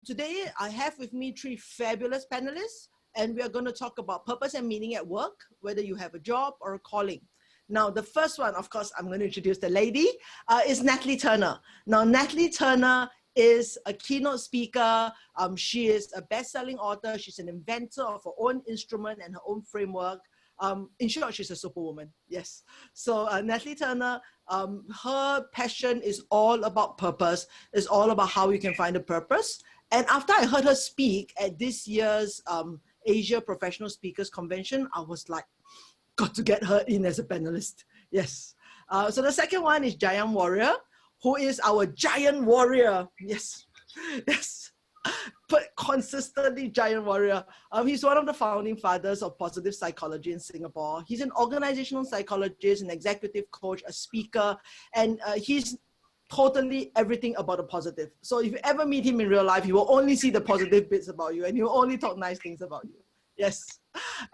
Today I have with me three fabulous panelists, and we are going to talk about purpose and meaning at work, whether you have a job or a calling. Now, the first one, of course, I'm going to introduce the lady, is Natalie Turner. Now, Natalie Turner is a keynote speaker. She is a best-selling author. She's an inventor of her own instrument and her own framework. In short, she's a superwoman. Yes. So Natalie Turner, her passion is all about purpose. It's all about how you can find a purpose. And after I heard her speak at this year's Asia Professional Speakers Convention, I was like, got to get her in as a panelist. Yes. So the second one is Jayan Warrier, who is our Jayan Warrior. Yes. Yes. But consistently Jayan Warrior. He's one of the founding fathers of positive psychology in Singapore. He's an organizational psychologist, an executive coach, a speaker, and he's totally everything about the positive. So if you ever meet him in real life, you will only see the positive bits about you and he will only talk nice things about you. Yes.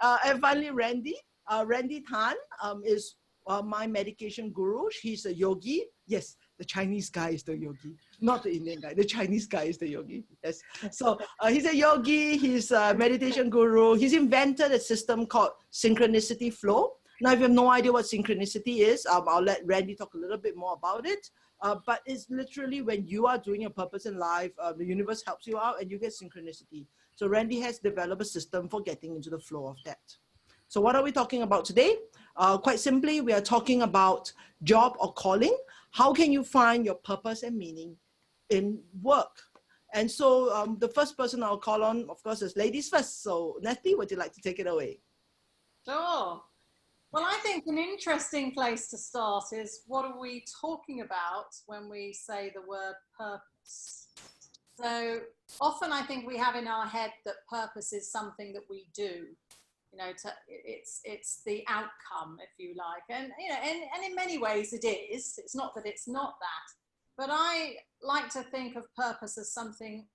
And finally, Rendy Tan is my medication guru. He's a yogi. Yes, the Chinese guy is the yogi, not the Indian guy. The Chinese guy is the yogi. Yes. So he's a yogi. He's a meditation guru. He's invented a system called synchronicity flow. Now, if you have no idea what synchronicity is, I'll let Rendy talk a little bit more about it. But it's literally when you are doing your purpose in life, the universe helps you out and you get synchronicity. So Rendy has developed a system for getting into the flow of that. So what are we talking about today? Quite simply, we are talking about job or calling. How can you find your purpose and meaning in work? And so the first person I'll call on, of course, is ladies first. So Natalie, would you like to take it away? Sure. Well, I think an interesting place to start is what are we talking about when we say the word purpose? So often I think we have in our head that purpose is something that we do. You know, it's the outcome, if you like, and you know, and in many ways it is. It's not that it's not that, but I like to think of purpose as something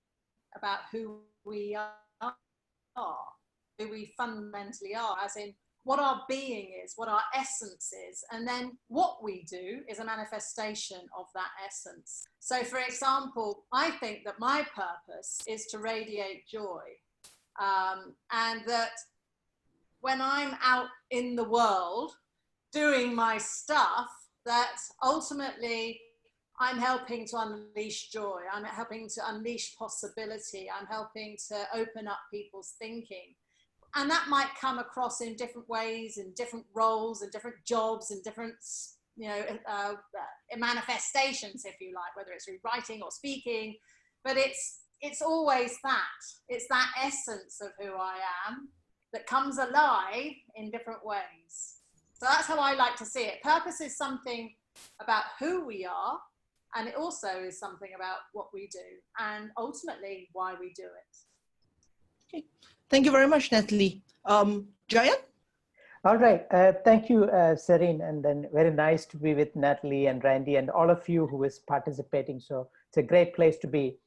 about who we are, who we fundamentally are, as in what our being is, what our essence is, and then what we do is a manifestation of that essence. So, for example, I think that my purpose is to radiate joy, and that when I'm out in the world doing my stuff, that ultimately I'm helping to unleash joy. I'm helping to unleash possibility. I'm helping to open up people's thinking. And that might come across in different ways, in different roles, in different jobs, in different, you know, manifestations, if you like, whether it's through writing or speaking. But it's always that. It's that essence of who I am that comes alive in different ways. So that's how I like to see it. Purpose is something about who we are, and it also is something about what we do, and ultimately why we do it. Okay. Thank you very much, Natalie. Jayan? All right. Thank you, Serene. And then very nice to be with Natalie and Rendy and all of you who is participating. So it's a great place to be,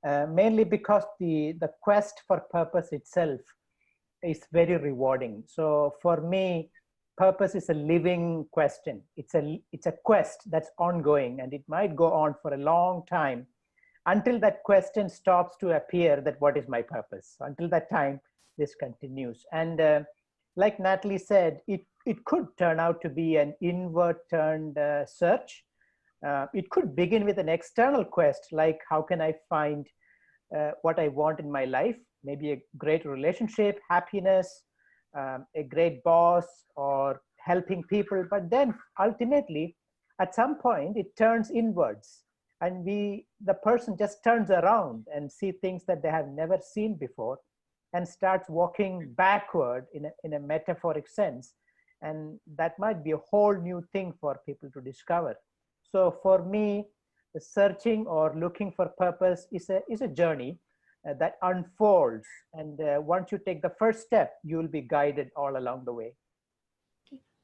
mainly because the quest for purpose itself is very rewarding. So for me, purpose is a living question. It's a quest that's ongoing, and it might go on for a long time until that question stops to appear that what is my purpose. Until that time, this continues. And like Natalie said, it could turn out to be an inward turned search. It could begin with an external quest, like how can I find what I want in my life? Maybe a great relationship, happiness, a great boss, or helping people. But then ultimately, at some point, it turns inwards. And the person just turns around and see things that they have never seen before and starts walking backward in a metaphoric sense. And that might be a whole new thing for people to discover. So for me, the searching or looking for purpose is a journey that unfolds. And once you take the first step, you will be guided all along the way.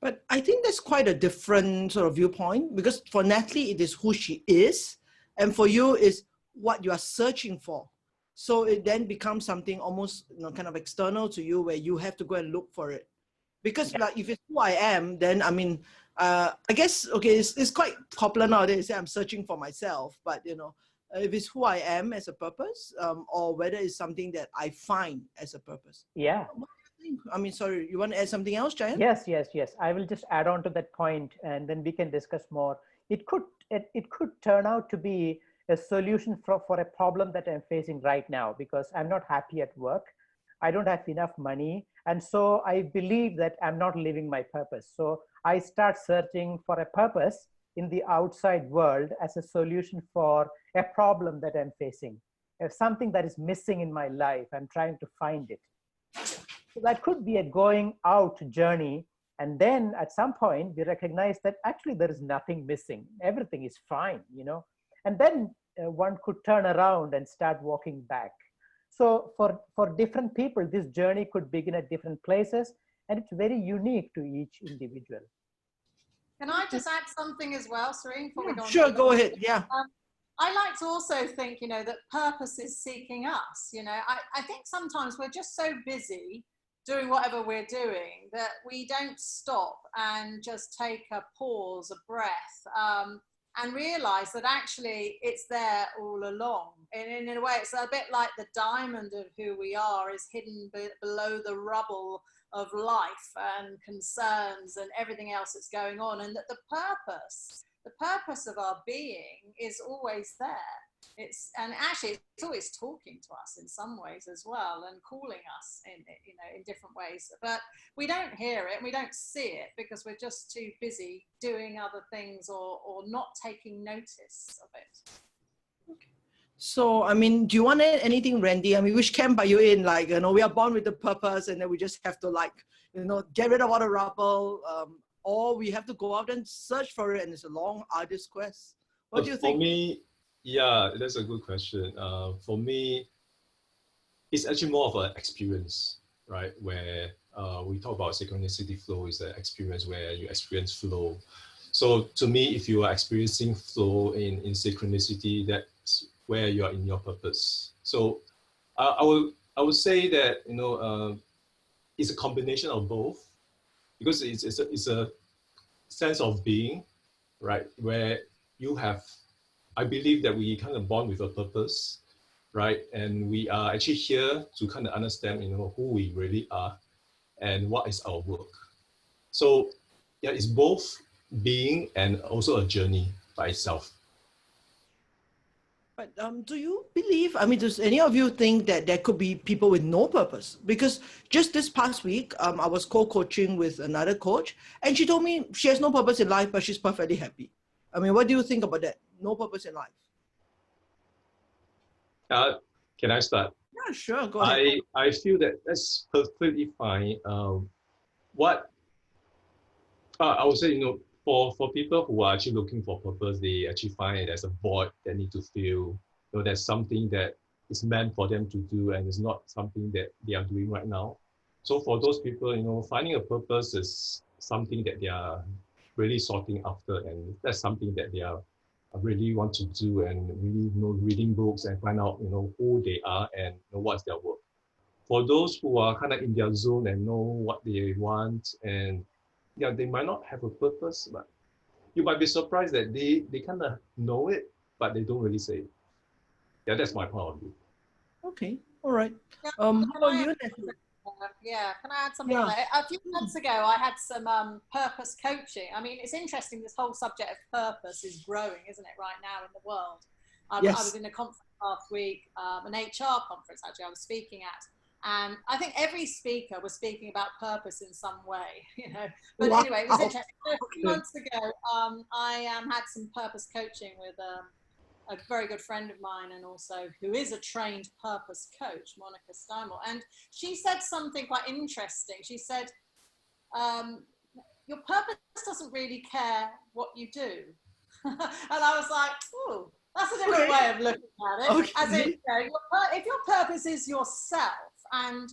But I think that's quite a different sort of viewpoint, because for Natalie, it is who she is. And for you is what you are searching for. So it then becomes something almost, you know, kind of external to you, where you have to go and look for it. Because like, if it's who I am, then I mean, I guess, okay, it's quite popular nowadays to say I'm searching for myself, but you know, if it's who I am as a purpose, or whether it's something that I find as a purpose. Yeah. What do you think? I mean, sorry, you want to add something else, Jayan? Yes, yes, yes. I will just add on to that point, and then we can discuss more. It could turn out to be a solution for a problem that I'm facing right now, because I'm not happy at work. I don't have enough money. And so I believe that I'm not living my purpose. So I start searching for a purpose in the outside world as a solution for a problem that I'm facing. If something that is missing in my life, I'm trying to find it. So that could be a going out journey. And then at some point we recognize that actually there is nothing missing. Everything is fine, you know. And then one could turn around and start walking back. So for different people, this journey could begin at different places, and it's very unique to each individual. Can I just add something as well, Serene? Before we go on? Sure, go ahead. Yeah. I like to also think, you know, that purpose is seeking us. You know, I think sometimes we're just so busy doing whatever we're doing that we don't stop and just take a pause, a breath, and realize that actually it's there all along. And in a way, it's a bit like the diamond of who we are is hidden below the rubble of life and concerns and everything else that's going on. And that the purpose of our being is always there. And actually it's always talking to us in some ways as well, and calling us in different ways, but we don't hear it and we don't see it because we're just too busy doing other things or not taking notice of it. Okay. So, I mean, do you want to add anything, Rendy? I mean, which camp are you in? Like, you know, we are born with the purpose and then we just have to, like, you know, get rid of all the rubble, or we have to go out and search for it, and it's a long, arduous quest. What do you think? For me, yeah, that's a good question. For me, it's actually more of an experience, right? Where we talk about synchronicity flow is an experience where you experience flow. So to me, if you are experiencing flow in synchronicity, that's where you are in your purpose. So I would say that, you know, it's a combination of both, because it's a sense of being, right? Where you have, I believe that we kind of born with a purpose, right? And we are actually here to kind of understand, you know, who we really are and what is our work. So yeah, it's both being and also a journey by itself. But do you believe, I mean, does any of you think that there could be people with no purpose? Because just this past week, I was co-coaching with another coach, and she told me she has no purpose in life, but she's perfectly happy. I mean, what do you think about that? No purpose in life. Can I start? Yeah, sure, go ahead. I feel that that's perfectly fine. I would say, you know, for people who are actually looking for purpose, they actually find it as a void they need to fill. You know, there's something that is meant for them to do and it's not something that they are doing right now. So for those people, you know, finding a purpose is something that they are really sorting after, and that's something that they are really want to do, and really, you know, reading books and find out, you know, who they are and, you know, what's their work. For those who are kind of in their zone and know what they want, and yeah, they might not have a purpose, but you might be surprised that they kind of know it, but they don't really say it. Yeah, that's my point of view. Okay, all right. Yeah, How about you? Yeah, can I add something? Yeah. On that? A few months ago, I had some purpose coaching. I mean, it's interesting, this whole subject of purpose is growing, isn't it, right now in the world? Yes. I was in a conference last week, an HR conference, actually, I was speaking at. And I think every speaker was speaking about purpose in some way, you know. But Wow. anyway, it was interesting. A few months ago, I had some purpose coaching with a very good friend of mine, and also who is a trained purpose coach, Monica Steinmore. And she said something quite interesting. She said, your purpose doesn't really care what you do. And I was like, oh, that's a different way of looking at it. Okay. As in, you know, if your purpose is yourself, and,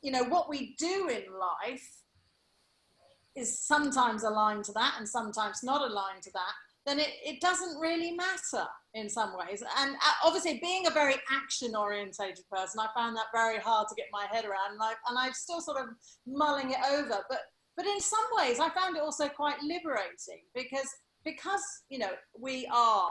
you know, what we do in life is sometimes aligned to that and sometimes not aligned to that, then it doesn't really matter in some ways. And obviously, being a very action-orientated person, I found that very hard to get my head around, and I'm still sort of mulling it over. But in some ways, I found it also quite liberating, because you know, we are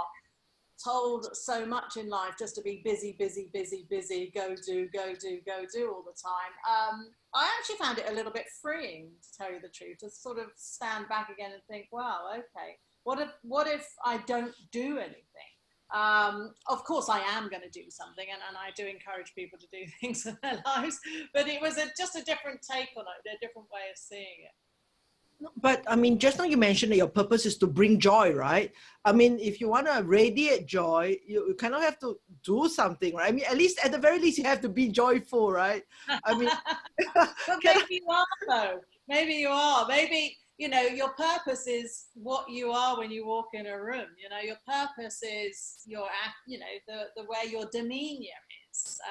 told so much in life just to be busy, busy, busy, busy, go do, go do, go do all the time. I actually found it a little bit freeing, to tell you the truth, to sort of stand back again and think, wow, okay, what if I don't do anything? Of course I am going to do something, and I do encourage people to do things in their lives, but it was just a different take on it, a different way of seeing it. But I mean, just now you mentioned that your purpose is to bring joy, right? I mean, if you want to radiate joy, you kind of have to do something, right? I mean, at least, at the very least, you have to be joyful, right? I mean, but maybe you are, though. Maybe you are. Maybe, you know, your purpose is what you are when you walk in a room. You know, your purpose is your, you know, the way your demeanor is.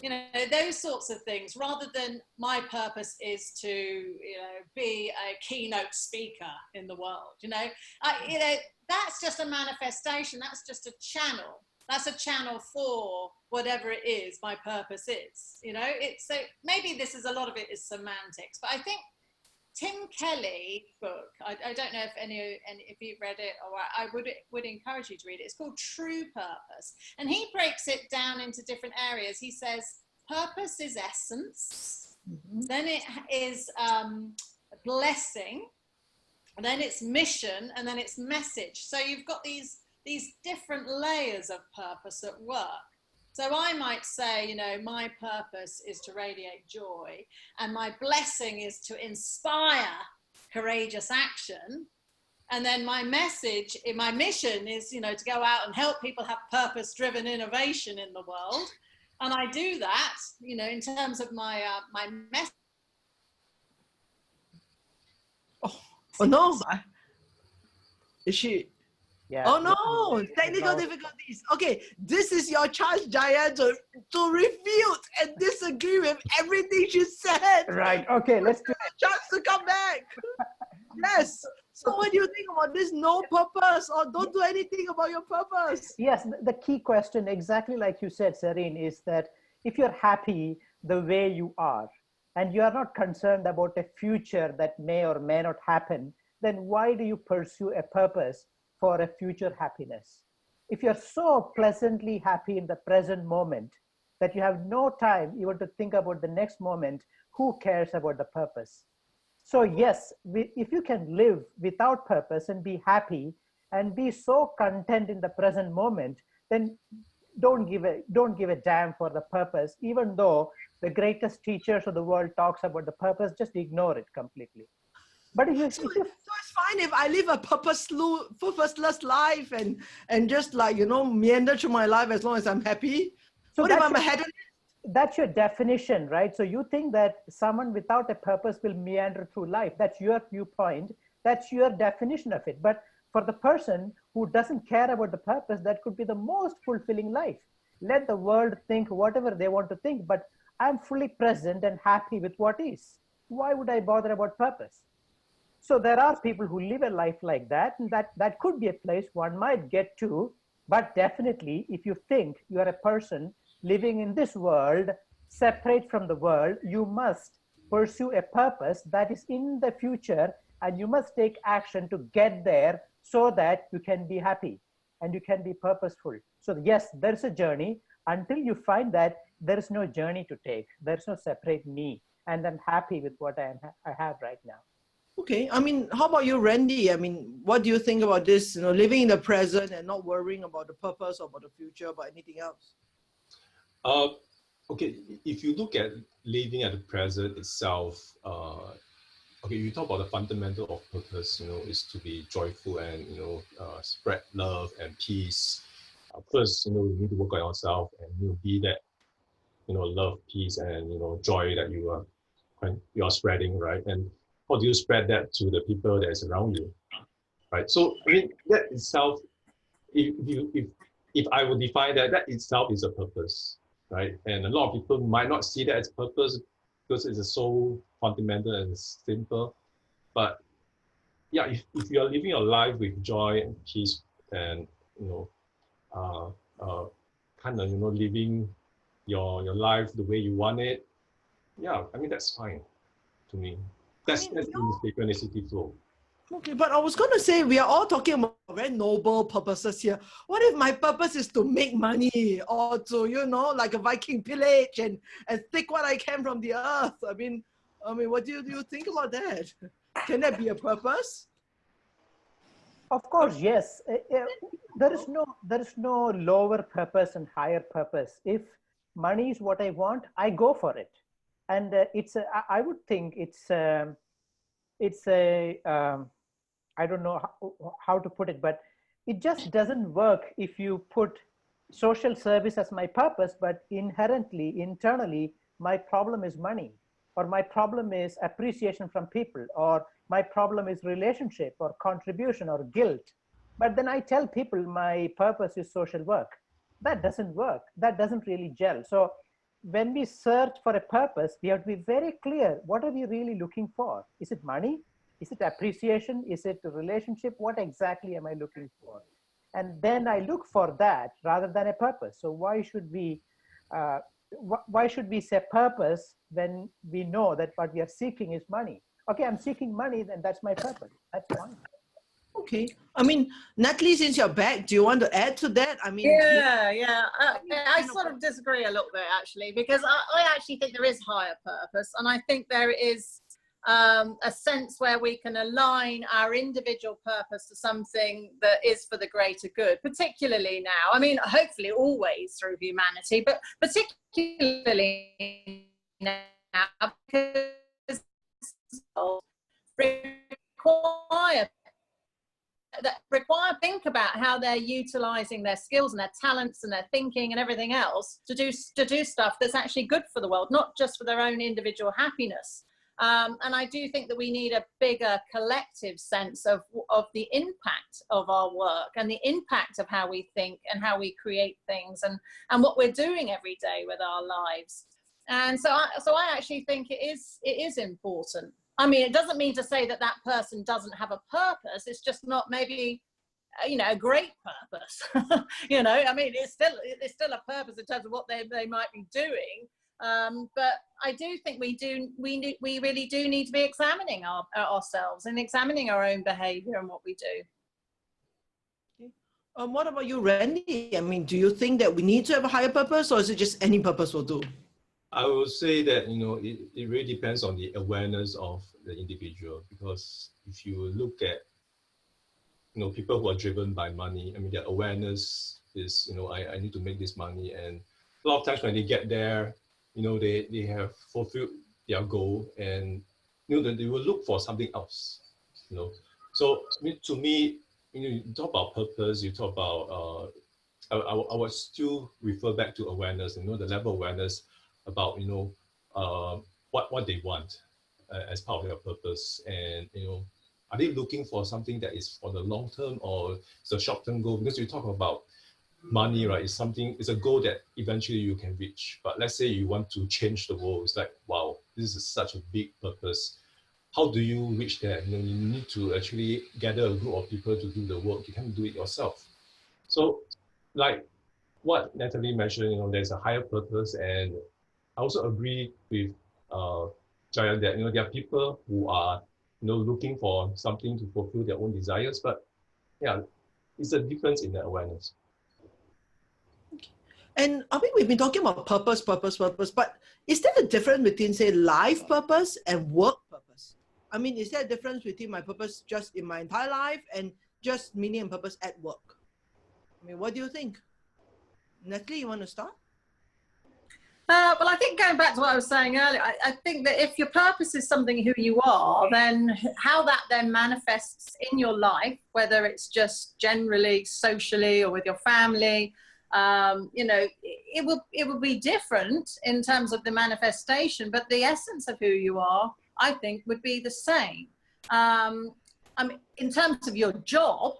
You know, those sorts of things, rather than my purpose is to, you know, be a keynote speaker in the world. You know, that's just a manifestation. That's just a channel. That's a channel for whatever it is my purpose is. You know, it's so maybe this is a lot of it is semantics, but I think Tim Kelly's book, I don't know if you've read it, or I would encourage you to read it. It's called True Purpose. And he breaks it down into different areas. He says, purpose is essence. Mm-hmm. Then it is blessing. And then it's mission. And then it's message. So you've got these different layers of purpose at work. So I might say, you know, my purpose is to radiate joy, and my blessing is to inspire courageous action. And then my message, my mission is, you know, to go out and help people have purpose-driven innovation in the world. And I do that, you know, in terms of my my message. Oh no! Is she? Yeah. Oh no, technical difficulties. Okay, this is your chance, Jayan, to refute and disagree with everything she said. Right, okay, let's do it. Chance to come back. Yes. So what do you think about this no purpose, or don't do anything about your purpose? Yes, the key question, exactly like you said, Serene, is that if you're happy the way you are, and you are not concerned about a future that may or may not happen, then why do you pursue a purpose for a future happiness? If you're so pleasantly happy in the present moment that you have no time even to think about the next moment, who cares about the purpose? So yes, if you can live without purpose and be happy and be so content in the present moment, then don't give a damn for the purpose. Even though the greatest teachers of the world talks about the purpose, just ignore it completely. But so it's fine if I live a purposeless life and just, like, you know, meander through my life as long as I'm happy. So what if I'm a hedonist? That's your definition, right? So you think that someone without a purpose will meander through life. That's your viewpoint. That's your definition of it. But for the person who doesn't care about the purpose, that could be the most fulfilling life. Let the world think whatever they want to think, but I'm fully present and happy with what is. Why would I bother about purpose? So there are people who live a life like that, and that could be a place one might get to. But definitely, if you think you are a person living in this world, separate from the world, you must pursue a purpose that is in the future, and you must take action to get there so that you can be happy and you can be purposeful. So yes, there's a journey. Until you find that, there is no journey to take. There's no separate me, and I'm happy with what I have right now. Okay, I mean, how about you, Rendy? I mean, what do you think about this, you know, living in the present and not worrying about the purpose or about the future, about anything else? Okay, if you look at living at the present itself, okay, you talk about the fundamental of purpose, you know, is to be joyful and, you know, spread love and peace. First, you know, you need to work on yourself and, you know, be that, you know, love, peace, and, you know, joy that you are spreading, right? And how do you spread that to the people that is around you, right? So I mean, that itself, if I would define that itself is a purpose, right? And a lot of people might not see that as purpose because it's so fundamental and simple. But yeah, if you are living your life with joy and peace and, you know, kind of, you know, living your life the way you want it, yeah, I mean, that's fine to me. That's the synchronicity flow. Okay, but I was going to say, we are all talking about very noble purposes here. What if my purpose is to make money or to, you know, like a Viking pillage and take what I can from the earth? I mean, what do you think about that? Can that be a purpose? Of course, yes. There is no lower purpose and higher purpose. If money is what I want, I go for it. And I would think it's a I don't know how to put it, but it just doesn't work if you put social service as my purpose, but inherently, internally, my problem is money, or my problem is appreciation from people, or my problem is relationship or contribution or guilt. But then I tell people my purpose is social work. That doesn't work. That doesn't really gel. So when we search for a purpose, we have to be very clear. What are we really looking for? Is it money? Is it appreciation? Is it a relationship? What exactly am I looking for? And then I look for that rather than a purpose. So why should we say purpose when we know that what we are seeking is money? Okay, I'm seeking money, then that's my purpose. That's fine. Okay. I mean, Natalie, since you're back, do you want to add to that? I mean, yeah. I sort of disagree a little bit, actually, because I actually think there is higher purpose. And I think there is a sense where we can align our individual purpose to something that is for the greater good, particularly now. I mean, hopefully always through humanity, but particularly now, because require think about how they're utilizing their skills and their talents and their thinking and everything else to do stuff that's actually good for the world, not just for their own individual happiness. And I do think that we need a bigger collective sense of the impact of our work and the impact of how we think and how we create things and what we're doing every day with our lives. And so I actually think it is important. I mean, it doesn't mean to say that that person doesn't have a purpose. It's just not maybe, a great purpose. I mean, it's still a purpose in terms of what they might be doing. But I do think we really do need to be examining ourselves and examining our own behavior and what we do. What about you, Rendy? I mean, do you think that we need to have a higher purpose, or is it just any purpose will do? I would say that, it really depends on the awareness of the individual, because if you look at, people who are driven by money, I mean, their awareness is, I need to make this money. And a lot of times when they get there, they have fulfilled their goal and, they will look for something else, So to me, you talk about purpose, you talk about, I would still refer back to awareness, the level of awareness about what they want as part of their purpose, and are they looking for something that is for the long term or it's a short term goal? Because you talk about money, right? It's a goal that eventually you can reach. But let's say you want to change the world. It's like, wow, this is such a big purpose. How do you reach there? You need to actually gather a group of people to do the work. You can't do it yourself. So, like what Natalie mentioned, there's a higher purpose, and I also agree with Jayan that there are people who are looking for something to fulfill their own desires, but yeah, it's a difference in the awareness. And I mean, we've been talking about purpose, but is there a difference between, say, life purpose and work purpose? I mean, is there a difference between my purpose just in my entire life and just meaning and purpose at work? I mean, what do you think? Natalie, you want to start? Well, I think going back to what I was saying earlier, I think that if your purpose is something who you are, then how that then manifests in your life, whether it's just generally, socially, or with your family, it will be different in terms of the manifestation, but the essence of who you are, I think, would be the same. I mean, in terms of your job,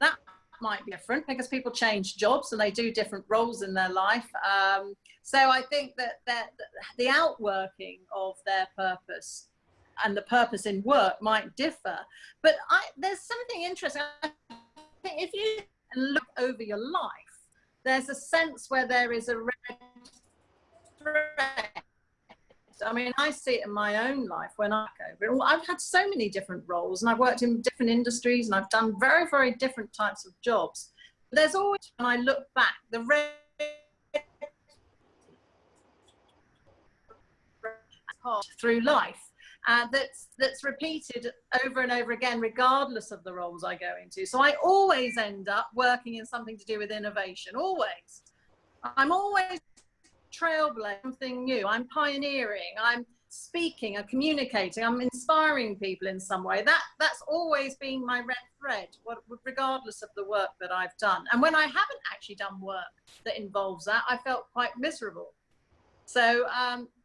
that might be different because people change jobs and they do different roles in their life. So I think that the outworking of their purpose and the purpose in work might differ. But there's something interesting. I think if you look over your life, there's a sense where there is a red thread I mean, I see it in my own life when I go. I've had so many different roles, and I've worked in different industries, and I've done very, very different types of jobs. But there's always, when I look back, the red path through life that's repeated over and over again, regardless of the roles I go into. So I always end up working in something to do with innovation. Always. I'm always trailblazing something new. I'm pioneering. I'm speaking. I'm communicating. I'm inspiring people in some way. That's always been my red thread, regardless of the work that I've done. And when I haven't actually done work that involves that, I felt quite miserable. So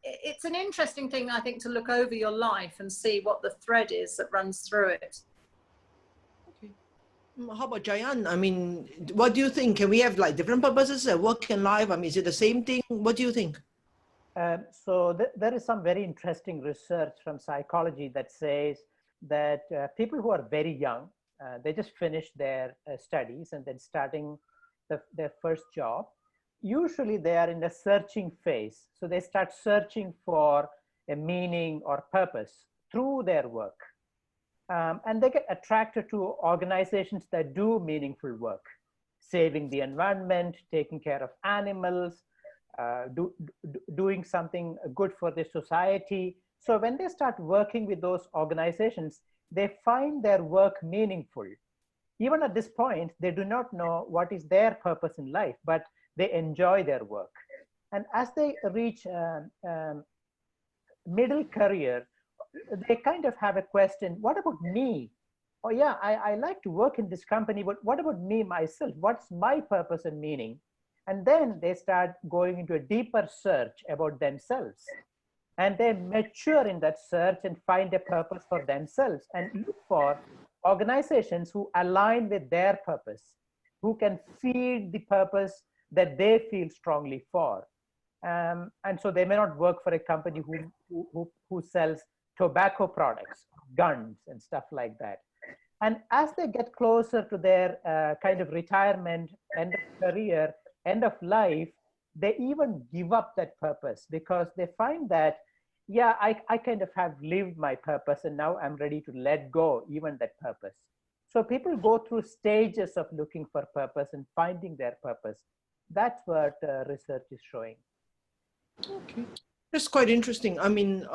it's an interesting thing, I think, to look over your life and see what the thread is that runs through it. Okay. How about Jayan? I mean, what do you think? Can we have like different purposes at work and life? I mean, is it the same thing? What do you think? So there is some very interesting research from psychology that says that people who are very young, they just finished their studies and then starting their first job, usually they are in the searching phase. So they start searching for a meaning or purpose through their work. And they get attracted to organizations that do meaningful work, saving the environment, taking care of animals, doing something good for the society. So when they start working with those organizations, they find their work meaningful. Even at this point, they do not know what is their purpose in life, but they enjoy their work. And as they reach middle career, they kind of have a question, what about me? Oh yeah, I like to work in this company, but what about me, myself? What's my purpose and meaning? And then they start going into a deeper search about themselves. And they mature in that search and find a purpose for themselves and look for organizations who align with their purpose, who can feed the purpose that they feel strongly for. And so they may not work for a company who sells tobacco products, guns, and stuff like that. And as they get closer to their kind of retirement, end of career, end of life, they even give up that purpose because they find that, yeah, I kind of have lived my purpose and now I'm ready to let go even that purpose. So people go through stages of looking for purpose and finding their purpose. That's what research is showing. Okay, that's quite interesting. I mean,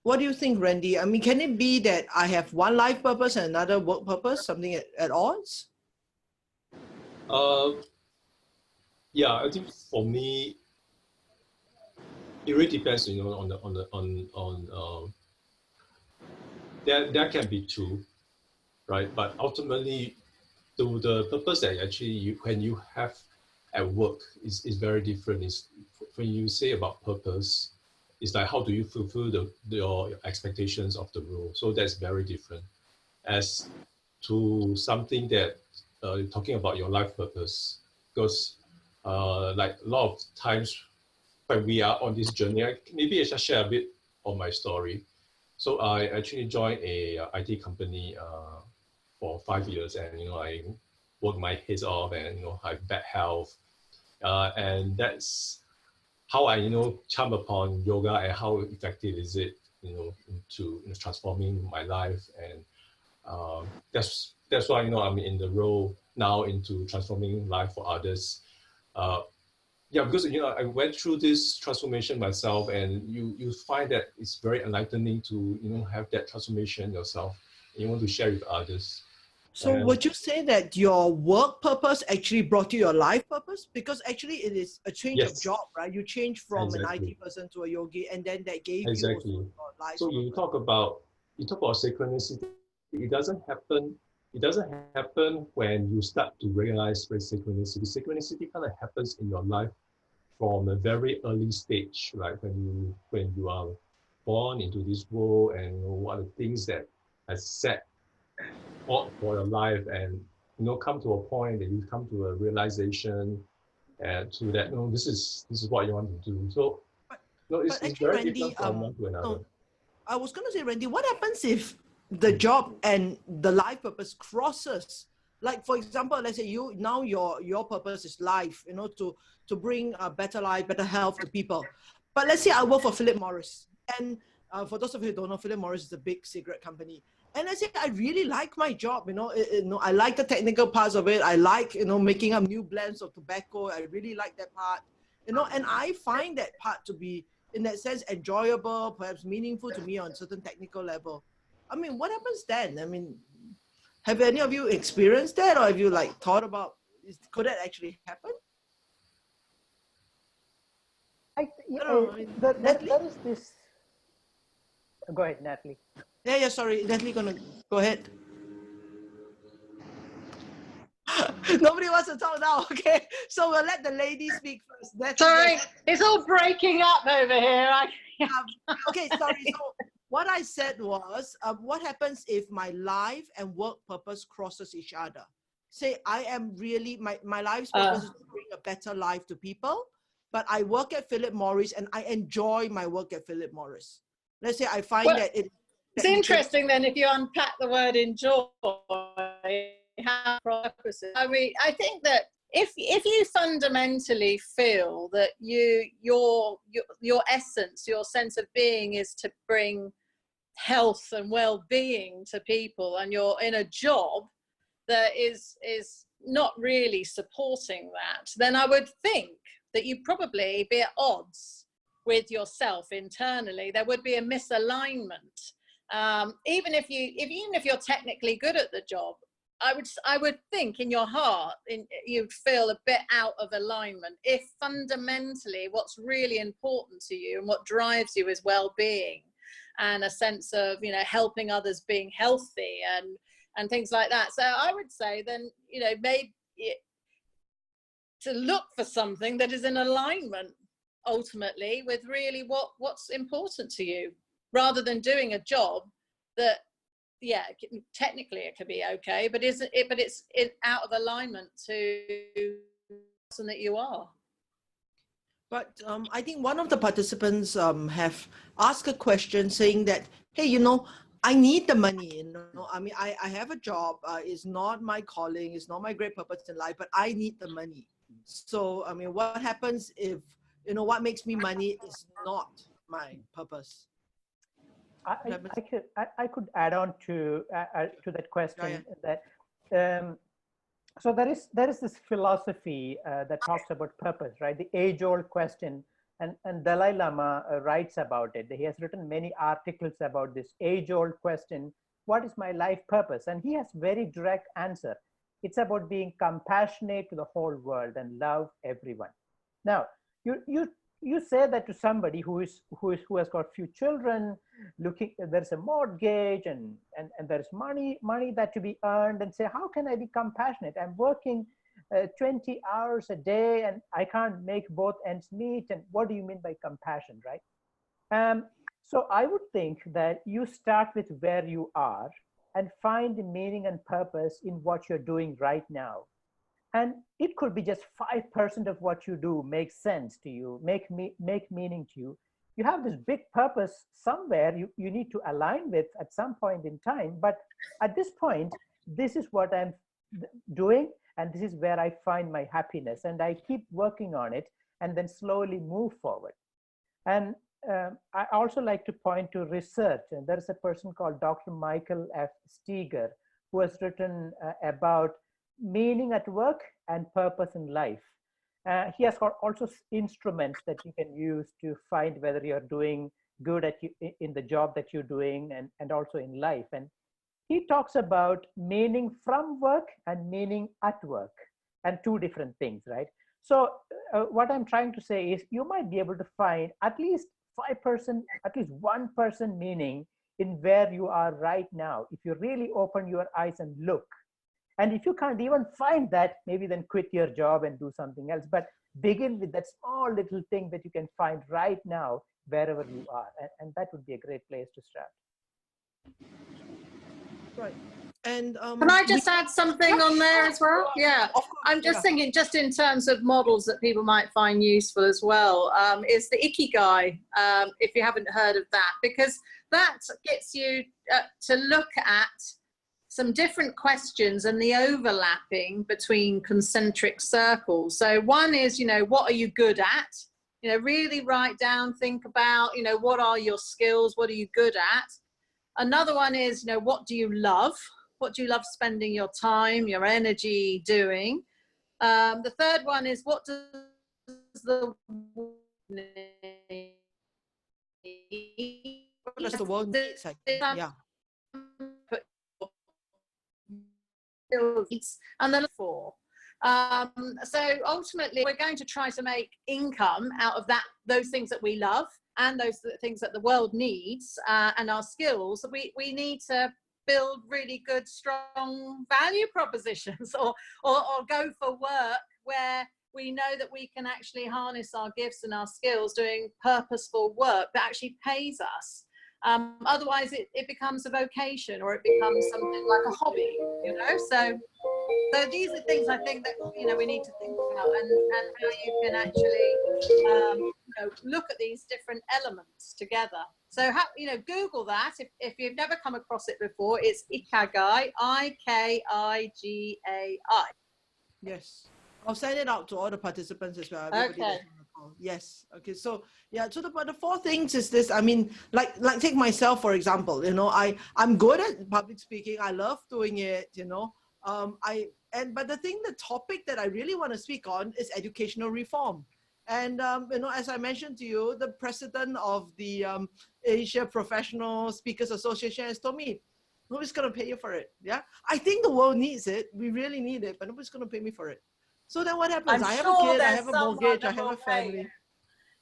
what do you think, Rendy? I mean, can it be that I have one life purpose and another work purpose, something at odds? Yeah, I think for me, it really depends, you know, that can be true, right? But ultimately, the purpose that actually when you have at work is very different. Is when you say about purpose, it's like how do you fulfill your expectations of the role? So that's very different. As to something that talking about your life purpose, because like a lot of times when we are on this journey, maybe I just share a bit of my story. So I actually joined a IT company for 5 years, and you know I worked my head off, and you know I have bad health, and that's how I come upon yoga and how effective is it into transforming my life, and that's why I'm in the role now into transforming life for others. Yeah, because I went through this transformation myself, and you find that it's very enlightening to have that transformation yourself. And you want to share with others. So would you say that your work purpose actually brought you your life purpose? Because actually it is a change of job, right? You change from an IT person to a yogi, and then that gave you also your life So purpose. you talk about synchronicity. It doesn't happen when you start to realize synchronicity. Synchronicity kind of happens in your life from a very early stage, right? When you are born into this world, and what are the things that has set for your life, and come to a point that you come to a realization and to that this is what you want to do. So it's very Rendy, different from one to another. I was going to say, Rendy, what happens if the job and the life purpose crosses? Like, for example, let's say your purpose is life, to bring a better life, better health to people. But let's say I work for Philip Morris, And for those of you who don't know, Philip Morris is a big cigarette company. And I said, I really like my job, I like the technical parts of it. I like, making up new blends of tobacco. I really like that part, and I find that part to be, in that sense, enjoyable, perhaps meaningful to me on a certain technical level. I mean, what happens then? I mean, have any of you experienced that, or have you thought about, could that actually happen? There is this. Go ahead, Natalie. Yeah, sorry. Natalie, gonna go ahead. Nobody wants to talk now. Okay, so we'll let the lady speak first. Natalie, sorry, it's all breaking up over here. Okay, sorry. So what I said was, what happens if my life and work purpose crosses each other? Say I am really, my life's purpose is to bring a better life to people, but I work at Philip Morris and I enjoy my work at Philip Morris. Let's say I find it's interesting then, if you unpack the word enjoy, how purposes. I mean, I think that if you fundamentally feel that your essence, your sense of being is to bring health and well-being to people, and you're in a job that is not really supporting that, then I would think that you'd probably be at odds with yourself internally. There would be a misalignment. Even if you're technically good at the job, I would think in your heart you'd feel a bit out of alignment if fundamentally what's really important to you and what drives you is well-being and a sense of helping others, being healthy and things like that. So I would say then maybe to look for something that is in alignment ultimately with really what's important to you, rather than doing a job that technically it could be okay, but it's out of alignment to the person that you are. But I think one of the participants have asked a question saying that, hey, I need the money, I mean, I have a job, it's not my calling, it's not my great purpose in life, but I need the money. So, I mean, what happens if, what makes me money is not my purpose? I could add on to that question. That so there is this philosophy that talks about purpose, right? The age-old question, and Dalai Lama writes about it. He has written many articles about this age-old question: what is my life purpose? And he has very direct answer. It's about being compassionate to the whole world and love everyone. Now, you say that to somebody who has got few children, there's a mortgage and there's money that to be earned, and say, how can I be compassionate? I'm working 20 hours a day and I can't make both ends meet. And what do you mean by compassion, right? So I would think that you start with where you are and find the meaning and purpose in what you're doing right now. And it could be just 5% of what you do makes sense to you, make meaning to you. You have this big purpose somewhere you need to align with at some point in time. But at this point, this is what I'm doing, and this is where I find my happiness. And I keep working on it and then slowly move forward. And I also like to point to research. And there's a person called Dr. Michael F. Steger, who has written about meaning at work and purpose in life. He has got also instruments that you can use to find whether you're doing good in the job that you're doing and also in life. And he talks about meaning from work and meaning at work, and two different things, right? So what I'm trying to say is you might be able to find at least 5%, at least 1% meaning in where you are right now, if you really open your eyes and look. And if you can't even find that, maybe then quit your job and do something else. But begin with that small little thing that you can find right now, wherever you are. And that would be a great place to start. Right. And can I just add something on there as well? Yeah, I'm just thinking, just in terms of models that people might find useful as well, is the Ikigai, if you haven't heard of that, because that gets you to look at some different questions and the overlapping between concentric circles. So one is, what are you good at? You know, really write down, think about, you know, what are your skills? What are you good at? Another one is, you know, what do you love? What do you love spending your time, your energy doing? The third one is, what does the world need? What does the world need? Yeah. And then four. So ultimately, we're going to try to make income out of those things that we love and those things that the world needs, and our skills. We need to build really good, strong value propositions, or go for work where we know that we can actually harness our gifts and our skills doing purposeful work that actually pays us. Otherwise, it becomes a vocation, or it becomes something like a hobby, you know. So these are things I think that, you know, we need to think about, and how you can actually you know, look at these different elements together. So you know, Google that if you've never come across it before. It's Ikigai, Ikigai. Yes, I'll send it out to all the participants as well. Everybody Okay. that's on the call. Yes. Okay. So yeah. So the four things is this. I mean, like take myself for example. You know, I'm good at public speaking. I love doing it. You know, but the topic that I really want to speak on is educational reform. And you know, as I mentioned to you, the president of the Asia Professional Speakers Association has told me, nobody's going to pay you for it. Yeah, I think the world needs it. We really need it, but nobody's going to pay me for it. So then what happens? I have a kid, I have a mortgage, I have a family.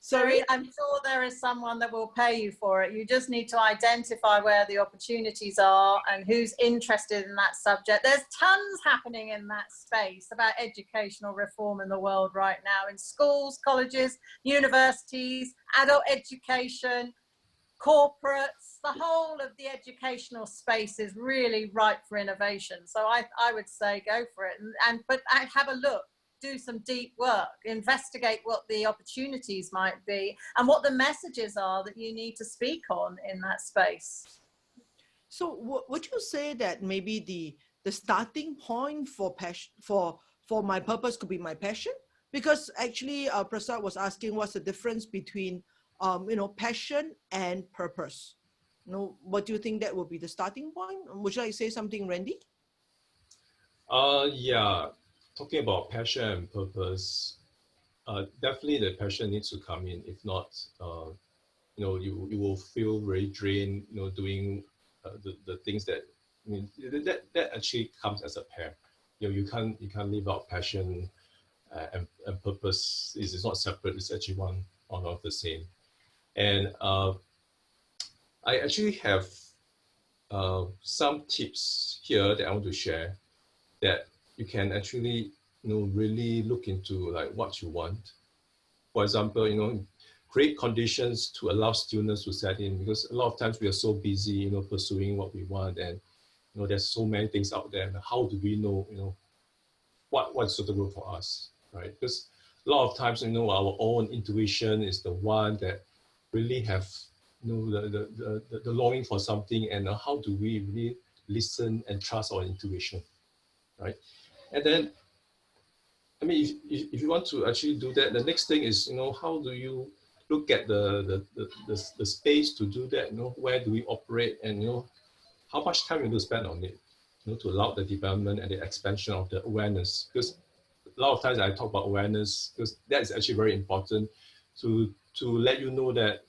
Sorry, I'm sure there is someone that will pay you for it. You just need to identify where the opportunities are and who's interested in that subject. There's tons happening in that space about educational reform in the world right now, in schools, colleges, universities, adult education, corporates. The whole of the educational space is really ripe for innovation. So I would say go for it, but have a look. Do some deep work, investigate what the opportunities might be and what the messages are that you need to speak on in that space. So would you say that maybe the starting point for passion, for my purpose could be my passion? Because actually Prasad was asking what's the difference between you know, passion and purpose. You know, what do you think that would be the starting point? Would you like to say something, Rendy? Yeah. Talking about passion and purpose, definitely the passion needs to come in. If not, you know, you will feel very drained, you know, doing the things that, I mean, that actually comes as a pair. You know, you can't leave out passion and purpose. It's not separate. It's actually one of the same. And I actually have some tips here that I want to share that you can actually, you know, really look into like what you want. For example, you know, create conditions to allow stillness to set in, because a lot of times we are so busy, you know, pursuing what we want, and you know, there's so many things out there. And how do we know, you know, what's suitable for us, right? Because a lot of times, you know, our own intuition is the one that really have, you know, the longing for something, and how do we really listen and trust our intuition, right? And then, I mean, if you want to actually do that, the next thing is, you know, how do you look at the space to do that? You know, where do we operate, and you know, how much time you need to spend on it, you know, to allow the development and the expansion of the awareness. Because a lot of times I talk about awareness, because that is actually very important to let you know that,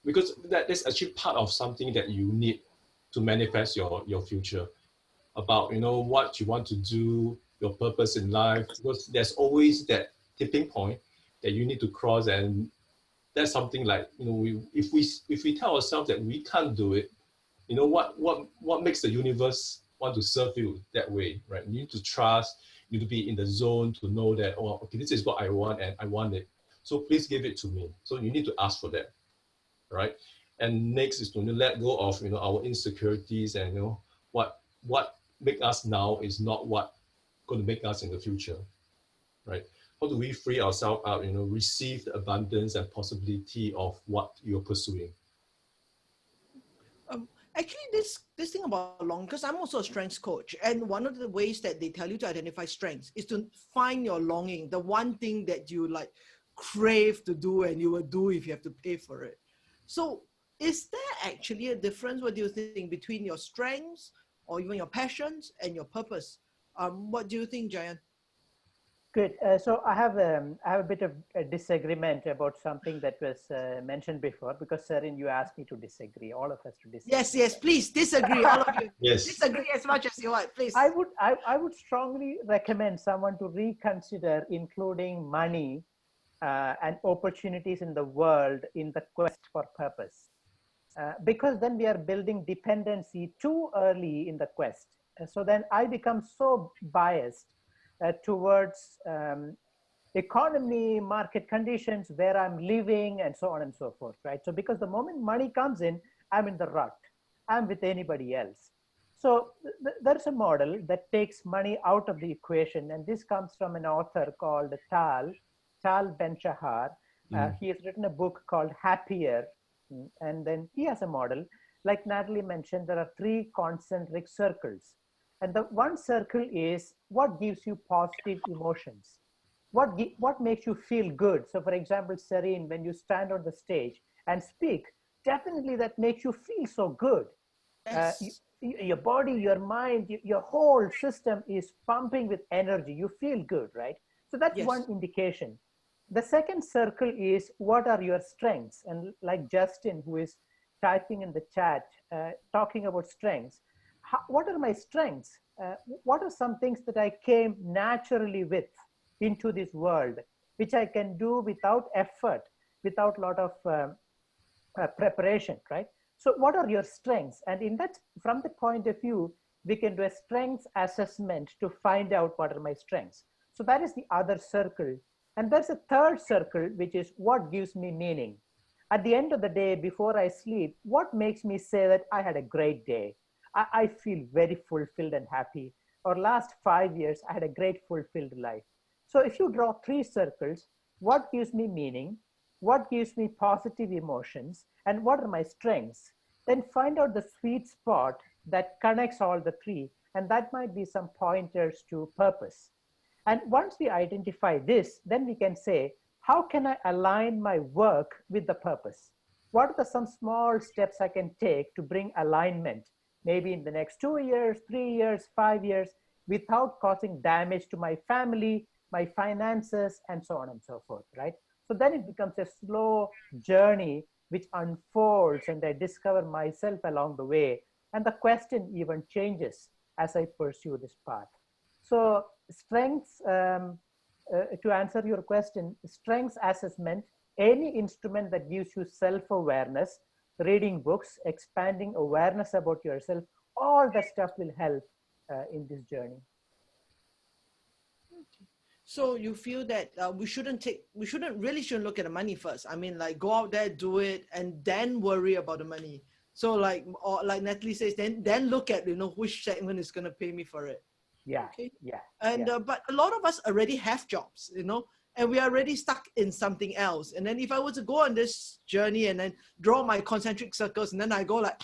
because that's actually part of something that you need to manifest your future, about, you know, what you want to do, your purpose in life, because there's always that tipping point that you need to cross. And that's something like, you know, if we tell ourselves that we can't do it, you know, what makes the universe want to serve you that way, right? You need to trust, you need to be in the zone to know that, oh, okay, this is what I want and I want it, so please give it to me. So you need to ask for that, right? And next is to let go of, you know, our insecurities, and you know, what make us now is not what going to make us in the future, right? How do we free ourselves out, you know, receive the abundance and possibility of what you're pursuing? Actually, this thing about longing, because I'm also a strengths coach, and one of the ways that they tell you to identify strengths is to find your longing, the one thing that you like crave to do, and you will do if you have to pay for it. So is there actually a difference, what do you think, between your strengths or even your passions and your purpose? What do you think, Jayan? Good. So I have a bit of a disagreement about something that was mentioned before, because Serene, you asked me to disagree. All of us to disagree. Yes, please disagree, all of you. Yes. Disagree as much as you want, please. I would strongly recommend someone to reconsider including money and opportunities in the world in the quest for purpose, because then we are building dependency too early in the quest. So then I become so biased towards economy, market conditions, where I'm living, and so on and so forth, right? So because the moment money comes in, I'm in the rut. I'm with anybody else. So there's a model that takes money out of the equation, and this comes from an author called Tal Ben-Shahar. He has written a book called Happier, and then he has a model. Like Natalie mentioned, there are 3 concentric circles. And the one circle is what gives you positive emotions, what makes you feel good. So for example, Serene, when you stand on the stage and speak, definitely that makes you feel so good. Yes. Your body, your mind, your whole system is pumping with energy. You feel good, right? So that's Yes. one indication. The second circle is what are your strengths? And like Justin, who is typing in the chat, talking about strengths, what are my strengths? What are some things that I came naturally with into this world, which I can do without effort, without a lot of preparation, right? So what are your strengths? And in that, from the point of view, we can do a strengths assessment to find out what are my strengths. So that is the other circle. And there's a third circle, which is what gives me meaning. At the end of the day, before I sleep, what makes me say that I had a great day? I feel very fulfilled and happy. Or last 5 years, I had a great fulfilled life. So if you draw 3 circles, what gives me meaning, what gives me positive emotions, and what are my strengths, then find out the sweet spot that connects all the 3. And that might be some pointers to purpose. And once we identify this, then we can say, how can I align my work with the purpose? What are some small steps I can take to bring alignment, maybe in the next 2 years, 3 years, 5 years, without causing damage to my family, my finances, and so on and so forth, right? So then it becomes a slow journey which unfolds, and I discover myself along the way. And the question even changes as I pursue this path. So strengths, to answer your question, strengths assessment, any instrument that gives you self-awareness, reading books, expanding awareness about yourself, all that stuff will help in this journey. So you feel that we shouldn't look at the money first. I mean, like, go out there, do it, and then worry about the money. So like Natalie says, then look at, which segment is going to pay me for it. Yeah. Okay. Yeah. And but a lot of us already have jobs, and we are already stuck in something else. And then if I were to go on this journey and then draw my concentric circles, and then I go like,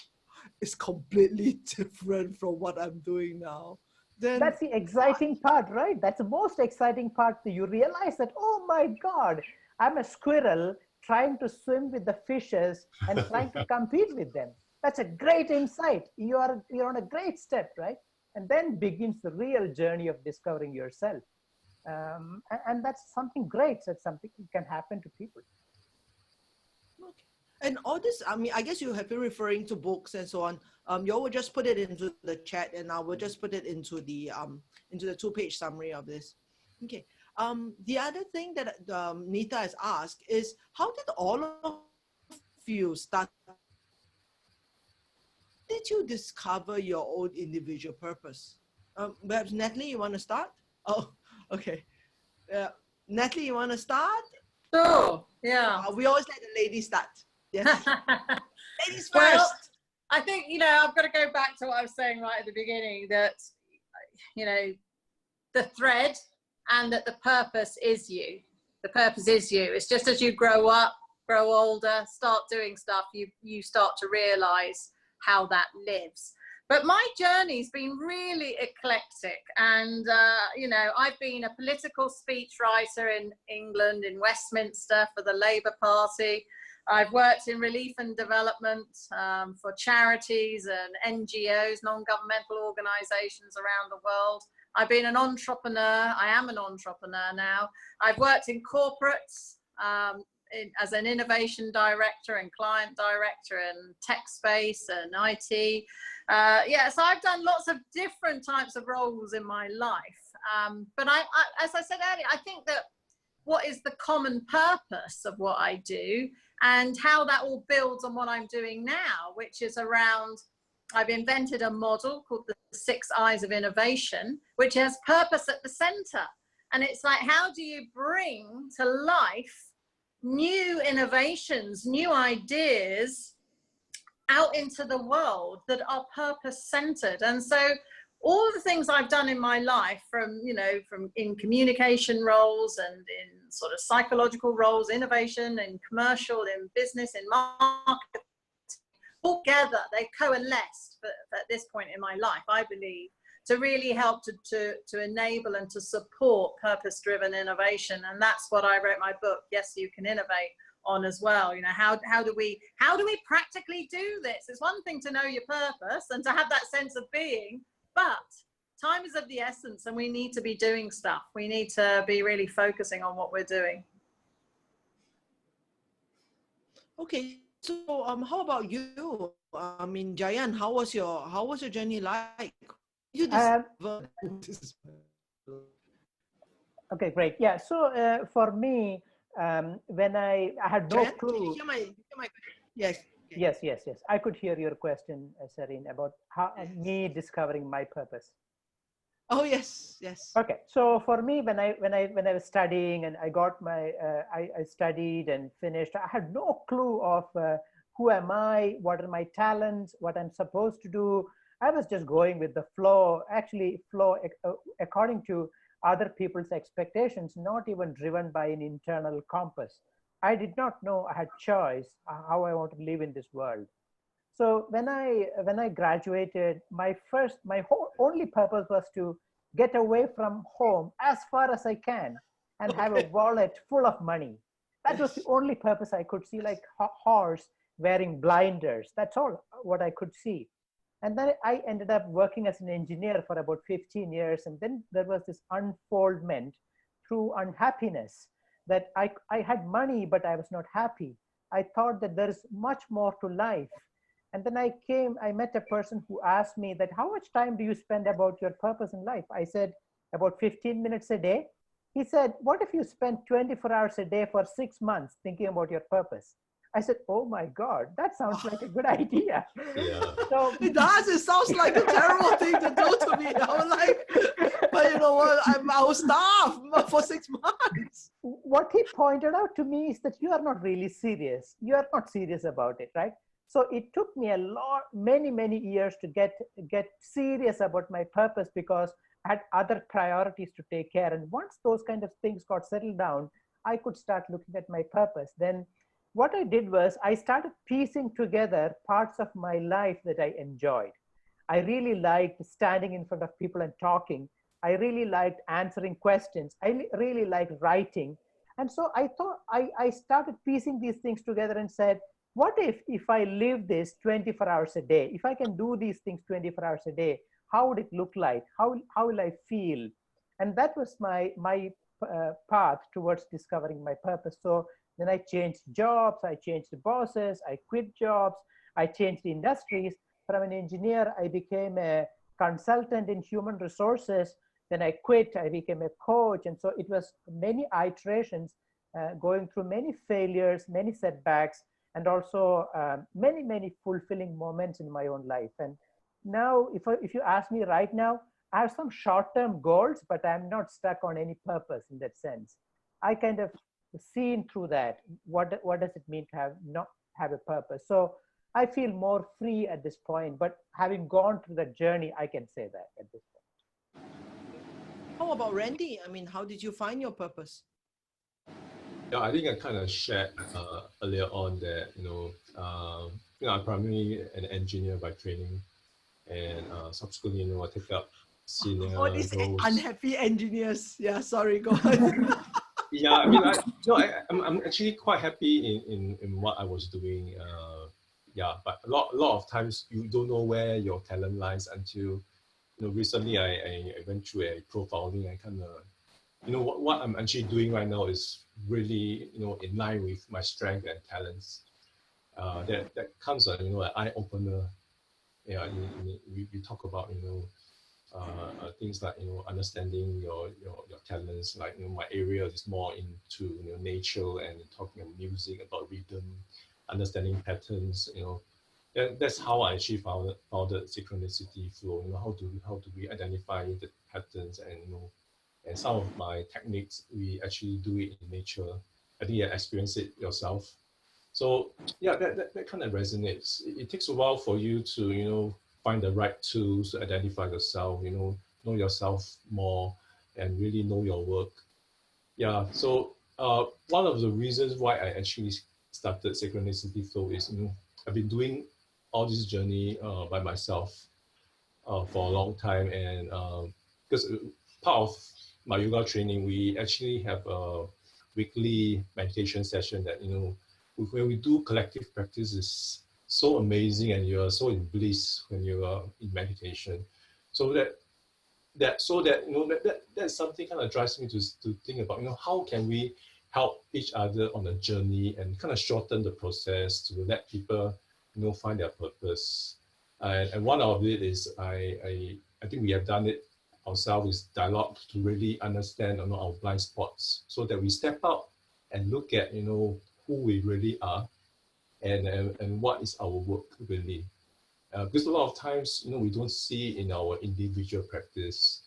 it's completely different from what I'm doing now. Then that's the exciting part, right? That's the most exciting part. You realize that, oh my God, I'm a squirrel trying to swim with the fishes and trying to compete with them. That's a great insight. You're on a great step, right? And then begins the real journey of discovering yourself. And that's something great. That's something that can happen to people. Okay. And all this, I mean, I guess you have been referring to books and so on. You will just put it into the chat, and I will just put it into the 2-page summary of this. Okay. The other thing that Nita has asked is, how did all of you start? Did you discover your own individual purpose? Perhaps Natalie, you want to start? Oh, okay. Natalie, you want to start? Sure. Yeah. We always let the ladies start. Yes. Ladies first. Well, I think, I've got to go back to what I was saying right at the beginning, that, the thread, and that the purpose is you. The purpose is you. It's just as you grow up, grow older, start doing stuff, you start to realize how that lives. But my journey's been really eclectic. And, you know, I've been a political speechwriter in England, in Westminster for the Labour Party. I've worked in relief and development for charities and NGOs, non-governmental organisations around the world. I've been an entrepreneur. I am an entrepreneur now. I've worked in corporates as an innovation director and client director in tech space and IT. Yeah, so I've done lots of different types of roles in my life. But as I said earlier, I think that what is the common purpose of what I do and how that all builds on what I'm doing now, which is around, I've invented a model called the 6 Eyes of Innovation, which has purpose at the center. And it's like, how do you bring to life new innovations, new ideas out into the world that are purpose centered? And so all the things I've done in my life, from, you know, from in communication roles and in sort of psychological roles, innovation and commercial, in business, in marketing, all together, they coalesced at this point in my life, I believe, to really help to enable and to support purpose-driven innovation. And that's what I wrote my book, Yes, You Can Innovate, on as well. You know, how do we practically do this? It's one thing to know your purpose and to have that sense of being, but time is of the essence and we need to be doing stuff. We need to be really focusing on what we're doing. Okay, so how about you? I mean, Jayan, how was your journey like? You discover Okay, great. Yeah, so for me, when I had no Jayan, clue. can you hear my yes. Okay. Yes. I could hear your question, Serene, about how me discovering my purpose. Oh yes. Okay, so for me, when I was studying and I got my, I studied and finished, I had no clue of who am I, what are my talents, what I'm supposed to do. I was just going with the flow, actually flow according to other people's expectations, not even driven by an internal compass. I did not know I had choice how I want to live in this world. So when I graduated, my only purpose was to get away from home as far as I can and have a wallet full of money. That was the only purpose I could see, like a horse wearing blinders. That's all what I could see. And then I ended up working as an engineer for about 15 years. And then there was this unfoldment through unhappiness, that I had money, but I was not happy. I thought that there is much more to life. And then I met a person who asked me that, how much time do you spend about your purpose in life? I said, about 15 minutes a day. He said, what if you spend 24 hours a day for 6 months thinking about your purpose? I said, oh my God, that sounds like a good idea. Yeah. So It does. It sounds like a terrible thing to do to me. I was like, but you know what? I was starved for 6 months. What he pointed out to me is that you are not really serious. You are not serious about it, right? So it took me many years to get serious about my purpose, because I had other priorities to take care. And once those kind of things got settled down, I could start looking at my purpose. Then what I did was I started piecing together parts of my life that I enjoyed. I really liked standing in front of people and talking. I really liked answering questions. I really liked writing. And so I thought I started piecing these things together and said, what if I live this 24 hours a day? If I can do these things 24 hours a day, how would it look like? How will I feel? And that was my path towards discovering my purpose. So then I changed jobs, I changed bosses, I quit jobs, I changed industries. From an engineer, I became a consultant in human resources. Then I quit, I became a coach. And so it was many iterations, going through many failures, many setbacks, and also many fulfilling moments in my own life. And now, if you ask me right now, I have some short-term goals, but I'm not stuck on any purpose in that sense. I kind of seen through that. What does it mean to not have a purpose? So I feel more free at this point, but having gone through that journey, I can say that at this point. How about Rendy? I mean, how did you find your purpose? Yeah, I think I kind of shared earlier on that, I'm primarily an engineer by training. and subsequently, I take up senior All these roles. unhappy engineers. Yeah, sorry, go on. Yeah, I mean, I'm actually quite happy in what I was doing. Yeah, but a lot of times you don't know where your talent lies until, recently I went through a profiling. I kind of, what I'm actually doing right now is really, in line with my strength and talents. That comes an eye opener. Yeah, we talk about, things like understanding your talents. Like my area is more into nature and talking about music, about rhythm, understanding patterns. That's how I actually founded Synchronicity Flow. How do we identify the patterns, and and some of my techniques we actually do it in nature. I think you experience it yourself. So yeah, that kind of resonates. It takes a while for you to find the right tools to identify yourself, know yourself more, and really know your work. Yeah, so one of the reasons why I actually started Synchronicity Flow is, I've been doing all this journey by myself for a long time, and because part of my yoga training, we actually have a weekly meditation session that, when we do collective practice, is so amazing, and you are so in bliss when you are in meditation. So that's something kind of drives me to think about, how can we help each other on a journey and kind of shorten the process to let people, find their purpose. And one of it is I think we have done it ourselves, is dialogue, to really understand our blind spots, so that we step out and look at who we really are, and what is our work really. Because a lot of times we don't see in our individual practice,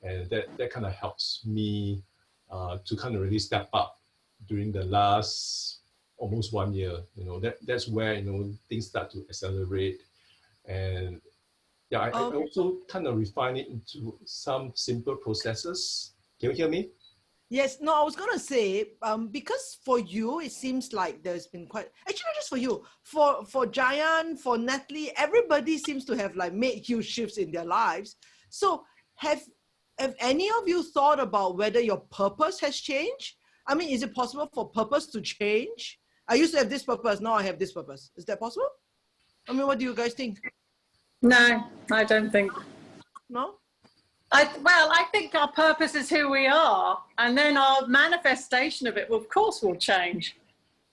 and that kind of helps me to kind of really step up during the last almost 1 year. That's where things start to accelerate. And yeah, I also kind of refine it into some simple processes. Can you hear me? Yes, no, I was going to say, because for you, it seems like there's been quite, actually not just for you, for Jayan, for Natalie, everybody seems to have like made huge shifts in their lives. So have any of you thought about whether your purpose has changed? I mean, is it possible for purpose to change? I used to have this purpose, now I have this purpose. Is that possible? I mean, what do you guys think? No, I don't think. No? I think our purpose is who we are, and then our manifestation of it, of course, will change.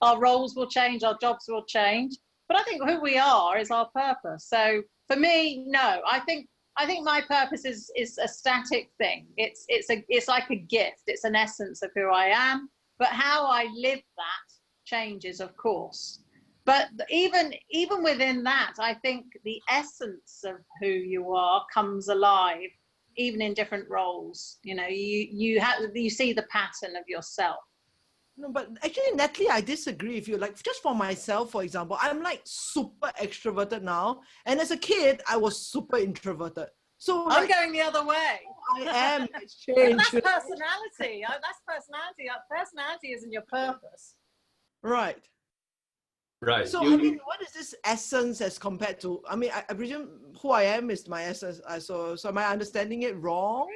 Our roles will change, our jobs will change, but I think who we are is our purpose. So for me, no, I think my purpose is a static thing. It's like a gift. It's an essence of who I am, but how I live that changes, of course. But even within that, I think the essence of who you are comes alive, even in different roles. You see the pattern of yourself. No, but actually, Natalie, I disagree with you. Like, just for myself, for example, I'm like super extroverted now, and as a kid, I was super introverted. So I'm going the other way. I am. It's changed. That's personality. That's personality. Personality isn't your purpose. Right. Right. So I mean, what is this essence as compared to? I mean, I presume who I am is my essence. So am I understanding it wrong?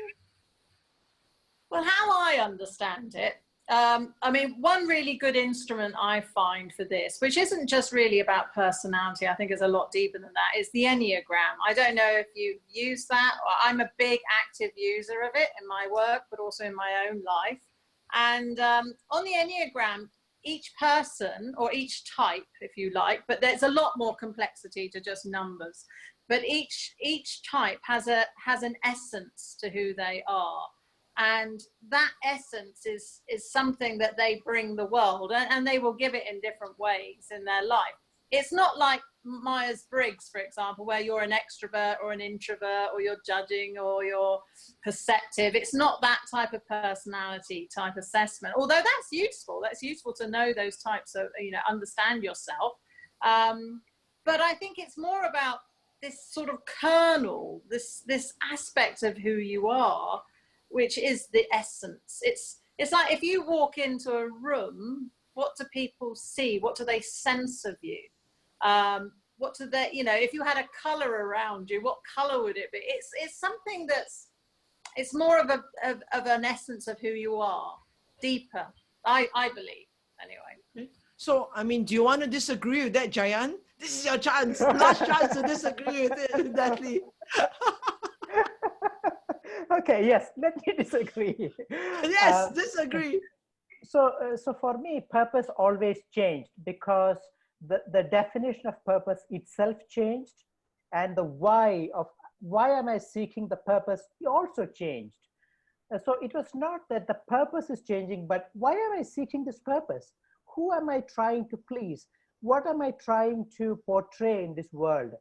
Well, how I understand it, I mean, one really good instrument I find for this, which isn't just really about personality, I think is a lot deeper than that, is the Enneagram. I don't know if you use that. I'm a big active user of it in my work, but also in my own life. And on the Enneagram, each person, or each type, if you like, but there's a lot more complexity to just numbers. But each type has an essence to who they are. And that essence is something that they bring the world, and they will give it in different ways in their life. It's not like Myers-Briggs, for example, where you're an extrovert or an introvert, or you're judging or you're perceptive. It's not that type of personality type assessment, although that's useful. That's useful to know those types of, understand yourself. But I think it's more about this sort of kernel, this aspect of who you are, which is the essence. It's like if you walk into a room, what do people see? What do they sense of you? what do they, you know, if you had a color around you, what color would it be? It's something that's, it's more of an essence of who you are, deeper, I believe, anyway. So, I mean, do you want to disagree with that, Jayan? This is your chance, last chance to disagree with it, Natalie. Okay, yes, let me disagree. Yes, disagree. So for me, purpose always changed because the definition of purpose itself changed, and the why am I seeking the purpose also changed. So it was not that the purpose is changing, but why am I seeking this purpose? Who am I trying to please? What am I trying to portray in this world?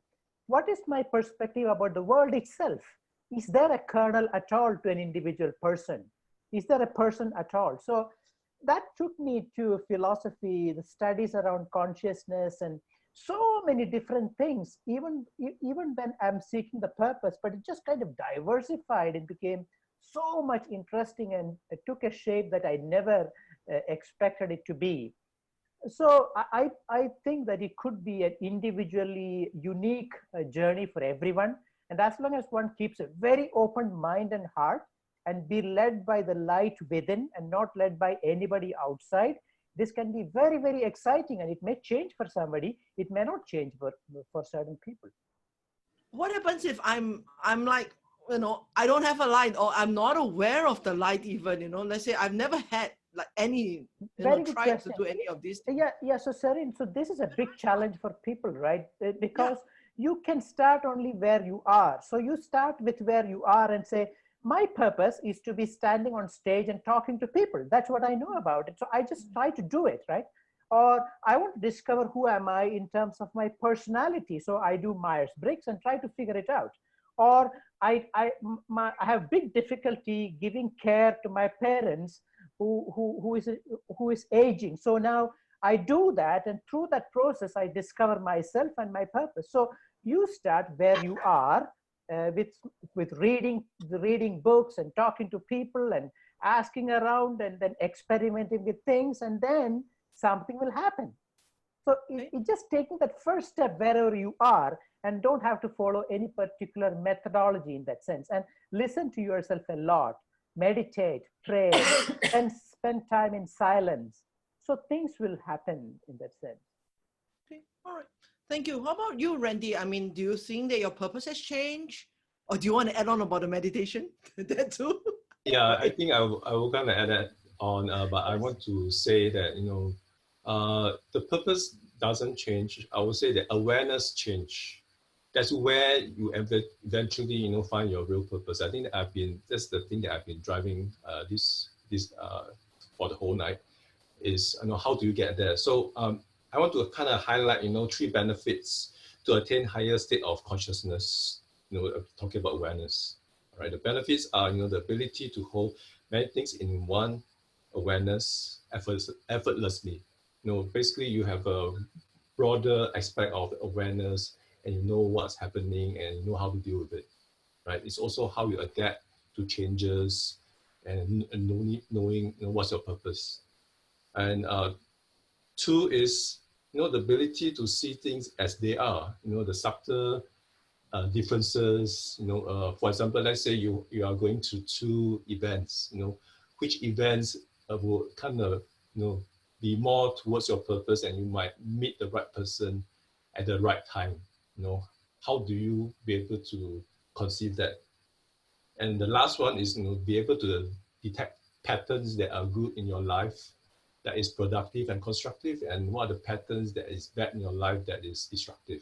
What is my perspective about the world itself? Is there a kernel at all to an individual person? Is there a person at all? So that took me to philosophy, the studies around consciousness, and so many different things, even when I'm seeking the purpose, but it just kind of diversified and became so much interesting, and it took a shape that I never expected it to be. So I think that it could be an individually unique journey for everyone. And as long as one keeps a very open mind and heart and be led by the light within and not led by anybody outside, this can be very, very exciting, and it may change for somebody. It may not change for certain people. What happens if I'm like, you know, I don't have a light, or I'm not aware of the light even, you know, let's say I've never had like any, tried to do any of these things. Yeah. So Serene, so this is a big challenge for people, right? Because you can start only where you are. So you start with where you are and say, my purpose is to be standing on stage and talking to people. That's what I know about it. So I just try to do it, right? Or I want to discover who am I in terms of my personality. So I do Myers-Briggs and try to figure it out. Or I have big difficulty giving care to my parents who is aging. So now I do that, and through that process, I discover myself and my purpose. So you start where you are with reading books and talking to people and asking around and then experimenting with things, and then something will happen. So it's just taking that first step wherever you are, and don't have to follow any particular methodology in that sense, and listen to yourself a lot, meditate, pray, and spend time in silence. So things will happen in that sense. Okay, all right. Thank you. How about you, Rendy? I mean, do you think that your purpose has changed? Or do you want to add on about the meditation? That too? Yeah, I think I will kind of add that on, but I want to say that, you know, the purpose doesn't change. I would say the awareness change. That's where you eventually, you know, find your real purpose. I think that that's the thing that I've been driving this for the whole night is, you know, how do you get there? So I want to kind of highlight, you know, 3 benefits to attain higher state of consciousness, you know, talking about awareness. All right, the benefits are, you know, the ability to hold many things in one awareness effortlessly. You know, basically you have a broader aspect of awareness, and you know what's happening and you know how to deal with it, right? It's also how you adapt to changes and knowing, you know, what's your purpose. And 2 is, you know, the ability to see things as they are, you know, the subtle differences, you know, for example, let's say you are going to 2 events, you know, which events will kind of, you know, be more towards your purpose, and you might meet the right person at the right time. You know, how do you be able to conceive that? And the last one is, you know, be able to detect patterns that are good in your life, that is productive and constructive, and what are the patterns that is bad in your life that is destructive.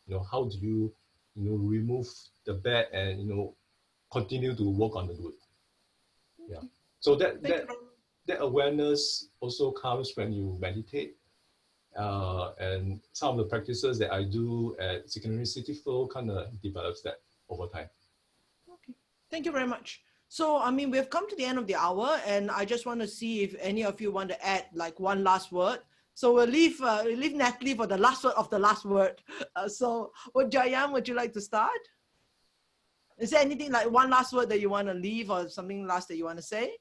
You know, how do you, you know, remove the bad and, you know, continue to work on the good. Yeah. So that awareness also comes when you meditate. And some of the practices that I do at Synchronicity Flow kind of develops that over time. Okay, thank you very much. So, I mean, we've come to the end of the hour, and I just want to see if any of you want to add like one last word. So we'll leave Natalie for the last word of the last word. So, Jayan, would you like to start? Is there anything like one last word that you want to leave, or something last that you want to say?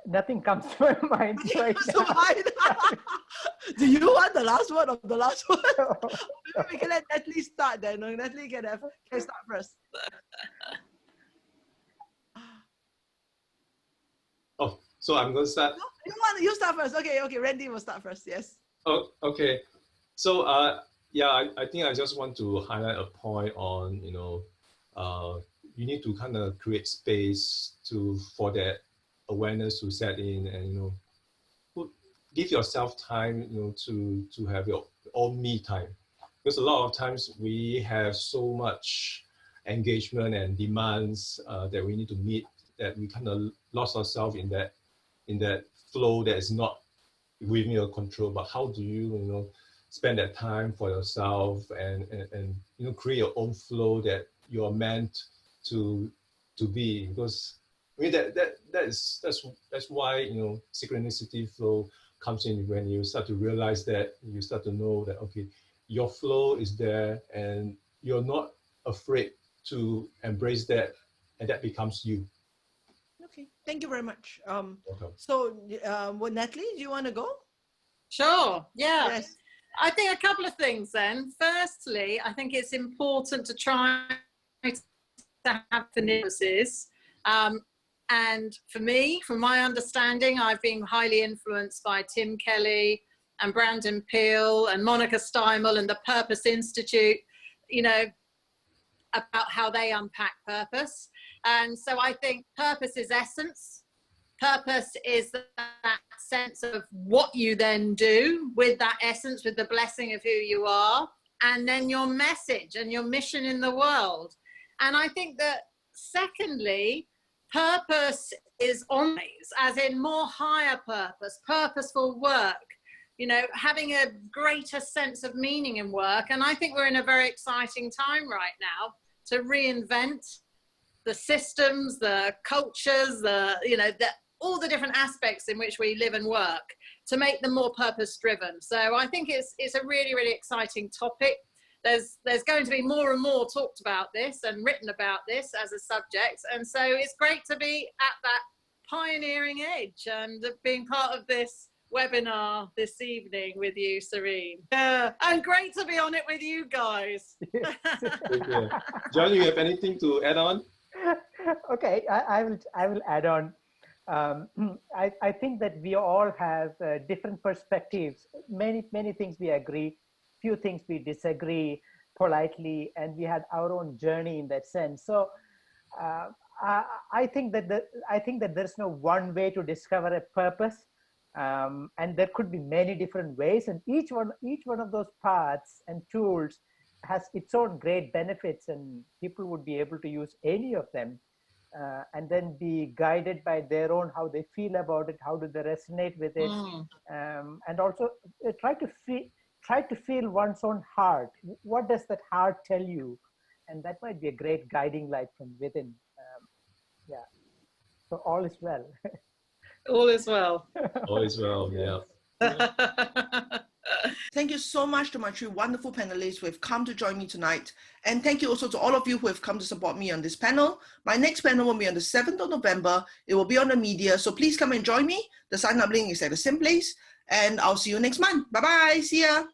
Nothing comes to my mind right now. Do you want the last word of the last word? Maybe we can let Natalie start then. Natalie can start first. Oh, so I'm going to start. No, you start first. Okay, Rendy will start first. Yes. Oh, okay. So yeah, I think I just want to highlight a point on, you need to kind of create space for that awareness to set in, and give yourself time, to have your own me time, because a lot of times we have so much engagement and demands that we need to meet, that we kind of lost ourselves in that flow that is not within your control. But how do you spend that time for yourself and create your own flow that you're meant to be? Because I mean that's why synchronicity flow comes in, when you start to realize that, you start to know that, okay, your flow is there and you're not afraid to embrace that, and that becomes you. Okay, thank you very much. Welcome. So Natalie, do you want to go? Sure, yeah. Yes. I think a couple of things then. Firstly, I think it's important to try to have finalities. And for me, from my understanding, I've been highly influenced by Tim Kelly and Brandon Peele and Monica Steimel and the Purpose Institute, about how they unpack purpose. And so I think purpose is essence. Purpose is that sense of what you then do with that essence, with the blessing of who you are, and then your message and your mission in the world. And I think that secondly, purpose is always, as in more higher purpose, purposeful work, having a greater sense of meaning in work. And I think we're in a very exciting time right now to reinvent the systems, the cultures, all the different aspects in which we live and work, to make them more purpose driven. So I think it's a really, really exciting topic. There's going to be more and more talked about this and written about this as a subject. And so it's great to be at that pioneering edge and being part of this webinar this evening with you, Serene. And great to be on it with you guys. Okay. John, you have anything to add on? Okay, I will add on. I think that we all have different perspectives. Many things we agree, few things we disagree politely, and we had our own journey in that sense. So I think that there's no one way to discover a purpose, and there could be many different ways, and each one of those paths and tools has its own great benefits, and people would be able to use any of them. And then be guided by their own, how they feel about it, how do they resonate with it, and also try to feel one's own heart. What does that heart tell you? And that might be a great guiding light from within. Yeah. So all is well. All is well. All is well. Yeah. Thank you so much to my three wonderful panelists who have come to join me tonight. And thank you also to all of you who have come to support me on this panel. My next panel will be on the 7th of November. It will be on the media. So please come and join me. The sign up link is at the same place. And I'll see you next month. Bye-bye. See ya.